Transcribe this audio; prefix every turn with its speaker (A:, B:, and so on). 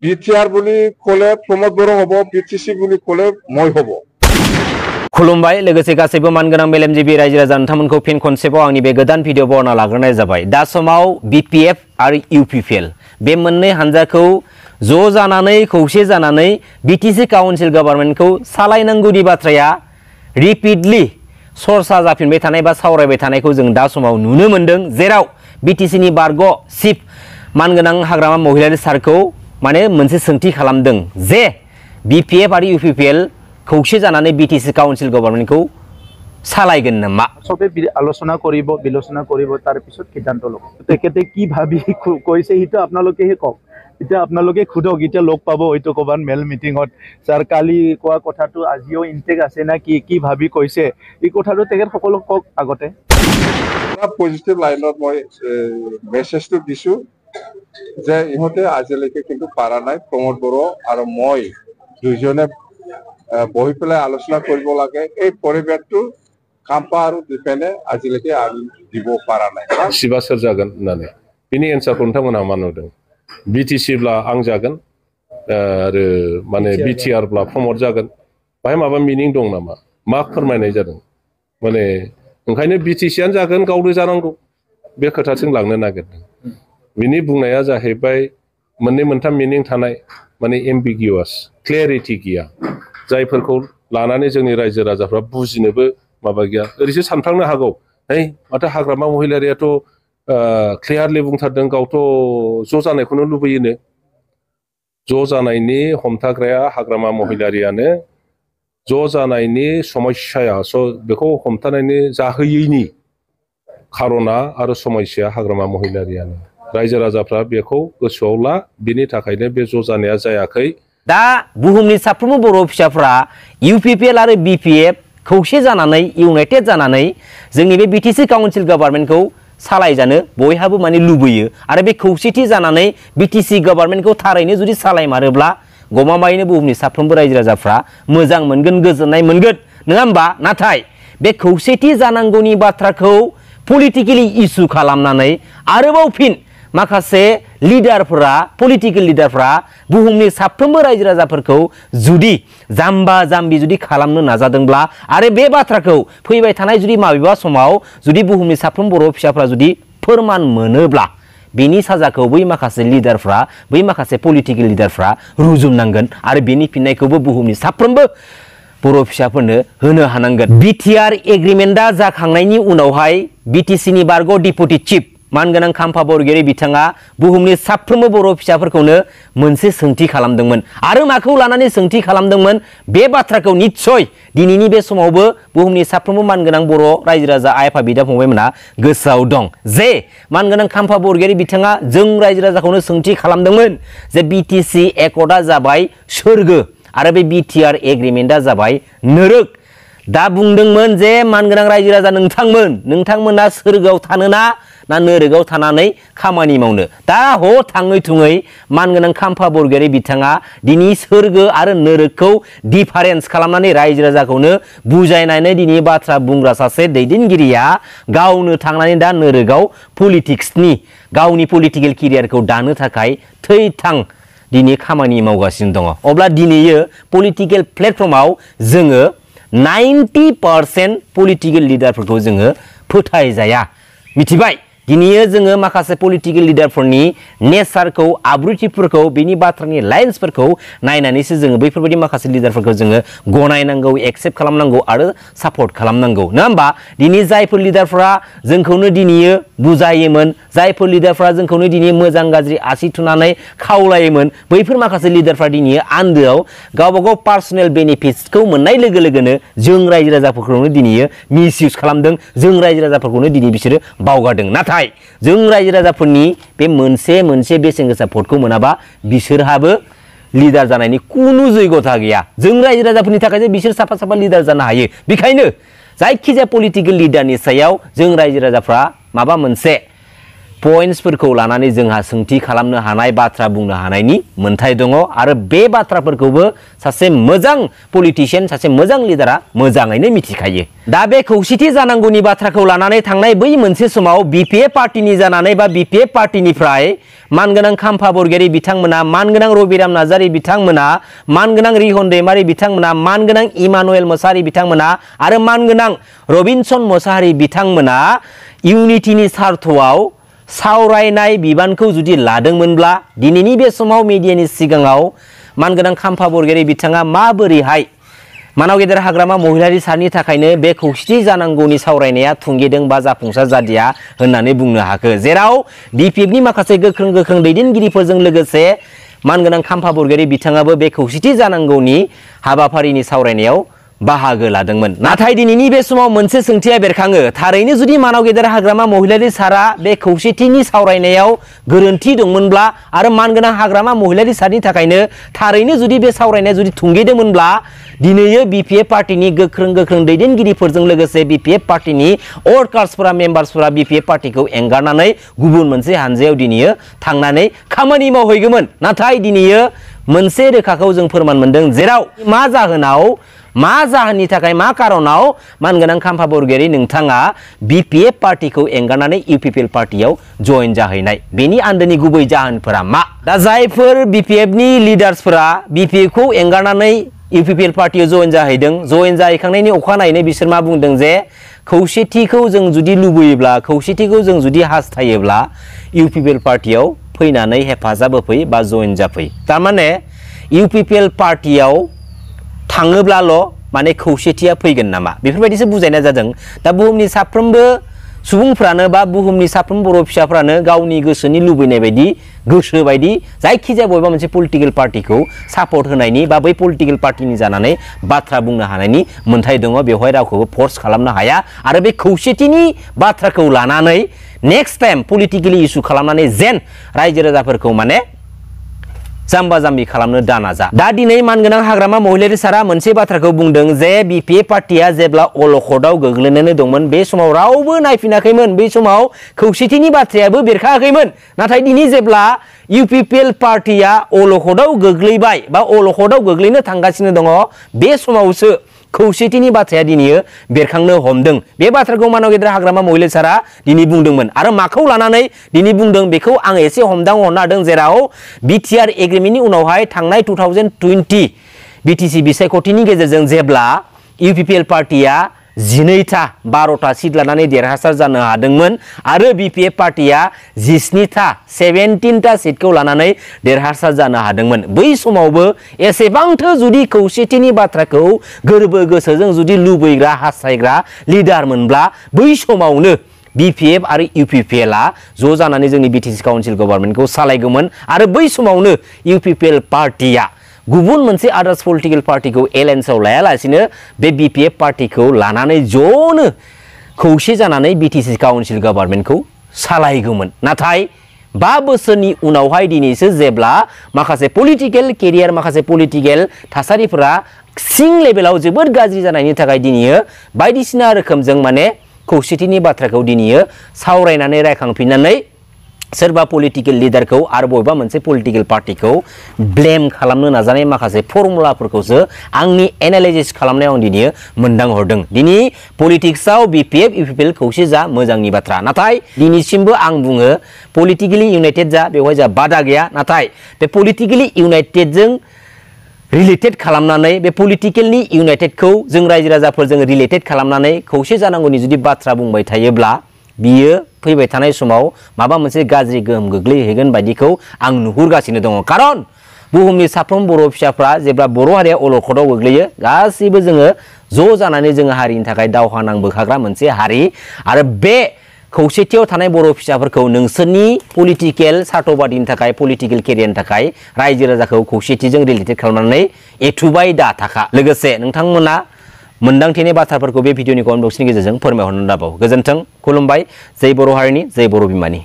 A: BTR বুলি কলে प्रमोद बर হব BTC বুলি কলে মই হব
B: खुलुमबाय लोगोसे गासैबो मानगोनां मेलेमजिबि रायजो राजा नोंथांमोनखौ फिन खनसेबाव आंनि बे गोदान भिडिअ बरना लाग्रोनाय जाबाय। दा समाव बिपिएफ आरो इउपिपिएल बे मोननै हानजाखौ ज' जानानै खौसे जानानै बिटिसि काउन्सिल गभर्नमेन्टखौ सालायनांगौनि बाथ्राया रिपिडलि सरसा जाफिनबाय थानाय बा सावरायबाय थानायखौ जों दा समाव नुनो मोनदों, जेराव बिटिसिनि बारग' चिफ मानगोनां हाग्रामा महिलारि सारखौ माने मोनसे सोंथि खालामदों जे बिपिएफ आरो इउपिपिएल खौसे जानानै बिटिसि काउन्सिल गभर्नमेन्टखौ सालायगोन नामा
C: সবে আলোচনা কৰিব বিলোচনা কৰিব তাৰ পিছত সিদ্ধান্ত ল'ব। তেখেতে কি ভাবি কৈছে সেইটো আপোনালোকেহে কওক। এতিয়া আপোনালোকে খুদক, এতিয়া লগ পাব হয়তো ক'বাত মেল মিটিঙত ছাৰ কালি কোৱা কথাটো আজিও ইনটেক আছে না কি ভাবি কৈছে এই কথাটো তেখেত সকলো কওক আগতে।
A: পজিটিভ লাইনত মই মেছেজটো দিছো যে ইহঁতে আজিলৈকে কিন্তু পাৰা নাই। প্ৰমোদ বড়ো আৰু মই দুইজনে বহি পেলাই আলোচনা কৰিব লাগে। এই পৰিৱেশটো কাম্পা আৰু ডিফেনে আজিলৈকে আমি দিব পাৰা নাই।
D: सिबा सोर जागोन होननानै बिनि एन्सारखौ नोंथांमोनहा मा नुदों? बिटिसिब्ला आं जागोन आरो माने बिटिआरब्ला प्रमोद जागोन, बाहाय माबा मिनिं दं नामा? मा फोरमायनाय जादों? माने ओंखायनो बिटिसिआनो जागोन, गावनो जानांगौ बे खोथासिम लांनो नागिरदों। बिनि बुंनाया जाहैबाय मोननै मोनथाम मिनिं थानाय, माने एम्बिगिउआस, क्लियारिटि गैया, जायफोरखौ लानानै जोंनि रायजो राजाफ्रा बुजिनोबो माबा गैया। ओरैसो सानफ्लांनो हागौ, है माथो हाग्रामा महिलारियाथ' क्लियारलि बुंथारदों गावथ' ज' जानायखौनो लुबैयोनो। ज' जानायनि हमथाग्राया हाग्रामा महिलारियानो, ज' जानायनि समस्याया बेखौ हमथानायनि जाहोयैनि खारना आरो समस्याया हाग्रामा महिलारियानो। रायजो राजाफ्रा बेखौ गोसोआव ला, बिनि थाखायनो बे ज' जानाया जायाखै।
B: दा बुहुमनि साफ्रोमबो बर' फिसाफ्रा इउपिपिएल आरो बिपिएफ खौसे जानानै इउनाइटेड जानानै जोंनि बे बिटिसि काउन्सिल गभर्नमेन्टखौ सालायजानो बयहाबो माने लुबैयो आरो बे खौसेथि जानानै बिटिसि गभर्नमेन्टखौ थारैनो जुदि सालायमारोब्ला गमामायैनो बुहुमनि साफ्रोमबो रायजो राजाफ्रा मोजां मोनगोन, गोजोननाय मोनगोन, नङा होमबा? नाथाय बे खौसेथि जानांगौनि बाथ्राखौ पलिटिकेलि इस्यु खालामनानै आरोबाव फिन माखासे लिडारफोरा, पलिटिकेल लिडारफोरा बुहुमनि साफ्रोमबो रायजो राजाफोरखौ जुदि जाम्बा जाम्बि जुदि खालामनो नाजादोंब्ला आरो बे बाथ्राखौ फैबाय थानाय जुदि माबेबा समाव जुदि बुहुमनि साफ्रोम बर' फिसाफ्रा जुदि फोरमान मोनोब्ला बेनि साजाखौ बै माखासे लिडारफ्रा, बै माखासे पलिटिकेल लिडारफ्रा रुजुननांगोन आरो बेनि फिननायखौबो बुहुमनि साफ्रोमबो बर' फिसाफोरनो होनो हानांगोन। बिटिआर एग्रिमेन्टआ जाखांनायनि उनावहाय बिटिसिनि बारग' डिपुटि चिफ मानगोनां खाम्फा बरगयारि बिथाङा बुहुमनि साफ्रोमबो बर' फिसाफोरखौनो मोनसे सोंथि खालामदोंमोन आरो माखौ लानानै सोंथि खालामदोंमोन बे बाथ्राखौ निस्सय दिनैनि बे समावबो बुहुमनि साफ्रोमबो मानगोनां बर' रायजो राजा आइ आफा बिदा फंबायमोना गोसोआव दं जे मानगोनां खाम्फा बरगयारि बिथाङा जों रायजो राजाखौनो सोंथि खालामदोंमोन जे बिटिसि एकर्डआ जाबाय सोरगो आरो बे बिटिआर एग्रिमेन्टआ जाबाय नोरोग। दा बुंदोंमोन जे मानगोनां रायजो राजा नोंथांमोना सोरगोआव थानो ना नोरोगाव थानानै खामानि मावनो? दा थाङै थुङै मानगोनां खाम्फा बरगयारि बिथाङा दिनै सोरगो आरो नोरोगखौ डिफारेन्स खालामनानै रायजो राजाखौनो बुजायनानै दिनै बाथ्रा बुंग्रा सासे दैदेनगिरिया गावनो थांनानै दा नोरोगाव पलिटिक्सनि गावनि पलिटिकेल केरियारखौ दानो थाखाय थै-थां दिनै खामानि मावगासिनो दङ। अब्ला दिनैयो पलिटिकेल प्लेटफर्माव जोङो 90% पलिटिकेल लिडारफोरखौ जोङो फोथायजाया, मिथिबाय? दिनैयो जोङो माखासे पलिटिकेल लिडारफोरनि नेचारखौ, आब्रुथिफोरखौ, बेनि बाथ्रानि लाइन्सफोरखौ नायनानैसो जोङो बैफोरबायदि माखासे लिडारफोरखौ जोङो गनायनांगौ, एक्सेप्ट खालामनांगौ आरो सापर्ट खालामनांगौ, नङा होमबा? दिनै जायफोर लिडारफोरा जोंखौनो दिनैयो बुजायोमोन, जायफोर लिडारफोरा जोंखौनो दिनै मोजां गाज्रि आसि थुनानै खावलायोमोन, बैफोर माखासे लिडारफोरा दिनै आन्दोआव गावबागाव पार्सनेल बेनिफिट्सखौ मोननाय लोगो लोगोनो जों रायजो राजाफोरखौनो दिनैयो मिसइउज खालामदों, जों रायजो राजाफोरखौनो दिनै बिसोरो बावगारदों। नाथाय जों रायजो राजाफोरनि बे मोनसे बेसेन गोसा भटखौ मोनाबा बिसोरहाबो लिडार जानायनि कुनु जैगथा गैया। जों रायजो राजाफोरनि थाखाय बिसोर साफा साफा लिडार जानो हायो। बेखायनो जायखिजाया पलिटिकेल लिडारनि सायाव जों रायजो राजाफ्रा माबा मोनसे पॉइंट्सफोरखौ लानानै जोंहा सोंथि खालामनो हानाय बाथ्रा बुंनो हानायनि मोन्थाय दङ आरो बे बाथ्राफोरखौबो सासे मोजां पलिटिशियान सासे मोजां लिडारा मोजाङैनो मिथिखायो दा बे खौसेथि जानांगौनि बाथ्राखौ लानानै थांनाय बै मोनसे समाव बिपिएफ पार्टीनि जानानै बा बिपिएफ पार्टीनिफ्राय मानगोनां खाम्फा बरगयारी बिथांमोना मानगोनां रबिराम नार्जारी बिथांमोना मानगोनां रिहन दैमारी बिथांमोना मानगोनां इमानुएल मोसाहारी बिथांमोना आरो मानगोनां रबिनसन मोसाहारी बिथांमोना इउनिटिनि सार्थआव सावरायनाय बिबानखौ जुदि लादोंमोनब्ला दिनैनि बे समाव मिडियानि सिगाङाव मानगोनां खाम्फा बरगयारी बिथाङा माबोरैहाय मानाव गेदेर हाग्रामा महिलारि सारनि थाखायनो बे खौसेथि जानांगौनि सावरायनाया थुंगेदों बा जाफुंसार जादिया होननानै बुंनो हाखो जेराव बिपिएफनि माखासे गोख्रों दैदेनगिरिफोरजों लोगोसे मानगोनां खाम्फा बरगयारी बिथाङाबो बे खौसेथि जानांगौनि हाबाफारिनि सावरायनायाव बाहागो लादोंमोन नाथाय दिनैनि बे समाव मोनसे सोंथिया बेरखाङो थारैनो जुदि मानाव गेदेर हाग्रामा महिलारि सारा बे खौसेथिनि सावरायनायाव गोरोन्थि दंमोनब्ला आरो मानगोनां हाग्रामा महिलारि सारनि थाखायनो थारैनो जुदि बे सावरायनाया जुदि थुंगेदोंमोनब्ला दिनैयो बिपिएफ पार्टीनि गोख्रों दैदेनगिरिफोरजों लोगोसे बिपिएफ पार्टीनि वर्कार्सफोरा मेम्बार्सफोरा बिपिएफ पार्टीखौ एंगारनानै गुबुन मोनसे हानजायाव दिनैयो थांनानै खामानि मावहैगौमोन नाथाय दिनैयो मोनसे रोखाखौ जों फोरमान मोनदों जेराव मा जाहोनाव मा जाहोननि थाखाय मा कारनाव मानगोनां खाम्फा बरगयारी नोंथाङा बिपिएफ पार्टीखौ एंगारनानै इउपिपिएल पार्टीयाव जयेन जाहैनाय बेनि आन्दोनि गुबै जाहोनफोरा मा दा जायफोर बिपिएफनि लिडार्सफोरा बिपिएफखौ एंगारनानै इउपिपिएल पार्टीयाव जयेन जाहैदों जयेन जाहैखांनायनि अखानायैनो बिसोर मा बुंदों जे खौसेथिखौ जों जुदि लुबैयोब्ला खौसेथिखौ जों जुदि हास्थायोब्ला इउपिपिएल पार्टीयाव फैनानै हेफाजाब होफै बा जयेन जाफै तारमाने इउपिपिएल पार्टीयाव थाङोब्लाल' माने खौसेथिया फैगोन नामा बेफोरबायदिसो बुजायनाय जादों दा बुहुमनि साफ्रोमबो सुबुंफ्रानो बा बुहुमनि साफ्रोमबो बर' फिसाफ्रानो गावनि गोसोनि लुबैनाय बायदि गोसो बायदि जायखिजाया बबेबा मोनसे पलिटिकेल पार्टीखौ सापर्ट होनायनि बा बै पलिटिकेल पार्टीनि जानानै बाथ्रा बुंनो हानायनि मोन्थाय दङ बेवहाय रावखौबो फर्स खालामनो हाया आरो बे खौसेथिनि बाथ्राखौ लानानै नेक्स्ट टाइम पलिटिकेलि इस्यु खालामनानै जेन रायजो राजाफोरखौ माने जाम्बा जाम्बि खालामनो दानाजा दा दिनै मानगोनां हाग्रामा महिलारि सारा मोनसे बाथ्राखौ बुंदों जे बिपिएफ पार्टीया जेब्ला अलखदाव गोग्लैनानै दंमोन बे समाव रावबो नायफिनाखैमोन बै समाव खौसेथिनि बाथ्रायाबो बेरखाङाखैमोन नाथाय दिनै जेब्ला इउपिपिएल पार्टीया अलखदाव गोग्लैबाय बा अलखदाव गोग्लैनो थांगासिनो दङ बे समावसो खौसेथिनि बाथ्राया दिनै बेरखांनो हमदों बे बाथ्राखौ मानाव गेदेर हाग्रामा महिलारि सारा दिनै बुंदोंमोन आरो माखौ लानानै दिनै बुंदों बेखौ आं एसे हमदांहरनो हादों जेराव बिटिआर एग्रिमेन्टनि उनावहाय थांनाय 2020 बिटिसि बिसायख'थिनि गेजेरजों जेब्ला इउपिपिएल पार्टीया 12था 12था सीट लानानै देरहासार जानो हादोंमोन आरो बिपिएफ पार्टीया 17था 17था सीटखौ लानानै देरहासार जानो हादोंमोन बै समावबो एसेबांथो जुदि खौसेथिनि बाथ्राखौ गोरबो गोसोजों जुदि लुबैग्रा हास्थायग्रा लिडार मोनब्ला बै समावनो बिपिएफ आरो इउपिपिएलआ ज' जानानै जोंनि बिटिसि काउन्सिल गभर्नमेन्टखौ सालायगौमोन आरो बै समावनो इउपिपिएल पार्टीया गुबुन मोनसे आदार्स पलिटिकेल पार्टीखौ एलायन्सआव लायालासिनो बे बिपिएफ पार्टीखौ लानानै ज'नो खौसे जानानै बिटिसि काउन्सिल गभर्नमेन्टखौ सालायगौमोन नाथाय 5 बोसोरनि उनावहाय दिनैसो जेब्ला माखासे पलिटिकेल केरियार माखासे पलिटिकेल थासारिफोरा सिं लेभेलाव जोबोद गाज्रि जानायनि थाखाय दिनै बायदिसिना रोखोमजों माने खौसेथिनि बाथ्राखौ दिनै सावरायनानै रायखांफिननानै सोरबा पलिटिकेल लिडारखौ आरो बबेबा मोनसे पलिटिकेल पार्टीखौ ब्लेम खालामनो नाजानाय माखासे फर्मुलाफोरखौसो आंनि एनालाइसिस खालामनायाव आं दिनै मोनदांहरदों दिनै पलिटिक्सआव बिपिएफ इउपिपिएल खौसे जा मोजांनि बाथ्रा नाथाय दिनैसिमबो आं बुङो पलिटिकेलि इउनाइटेड जा बेवहाय जा बादा गैया नाथाय बे पलिटिकेलि इउनाइटेडजों रिलेटेड खालामनानै बे पलिटिकेलनि इउनाइटेडखौ जों रायजो राजाफोरजों रिलेटेड खालामनानै खौसे जानांगौनि जुदि बाथ्रा बुंबाय थायोब्ला बियो फैबाय थानाय समाव माबा मोनसे गाज्रि गोहोम गोग्लैहैगोन बायदिखौ आं नुहुरगासिनो दङ खारन बुहुमनि साफ्रोम बर' फिसाफ्रा जेब्ला बर' हारिया अलखदाव गोग्लैयो गासैबो जोङो ज' जानानै जोङो हारिनि थाखाय दावहा नांबोखाग्रा मोनसे हारि आरो बे खौसेथियाव थानाय बर' फिसाफोरखौ नोंसोरनि पलिटिकेल सार्थबादिनि थाखाय पलिटिकेल केरियारनि थाखाय रायजो राजाखौ खौसेथिजों रिलेटेड खालामनानै एथुबाय दा थाखा लोगोसे नोंथांमोना मोनदांथिनि बाथ्राफोरखौ बे भिडिअनि कमेन्ट बक्सनि गेजेरजों फोरमायहरनो दाबाव गोजोन्थों खुलुमबाय जय बर' हारिनि जय बर' बिमानि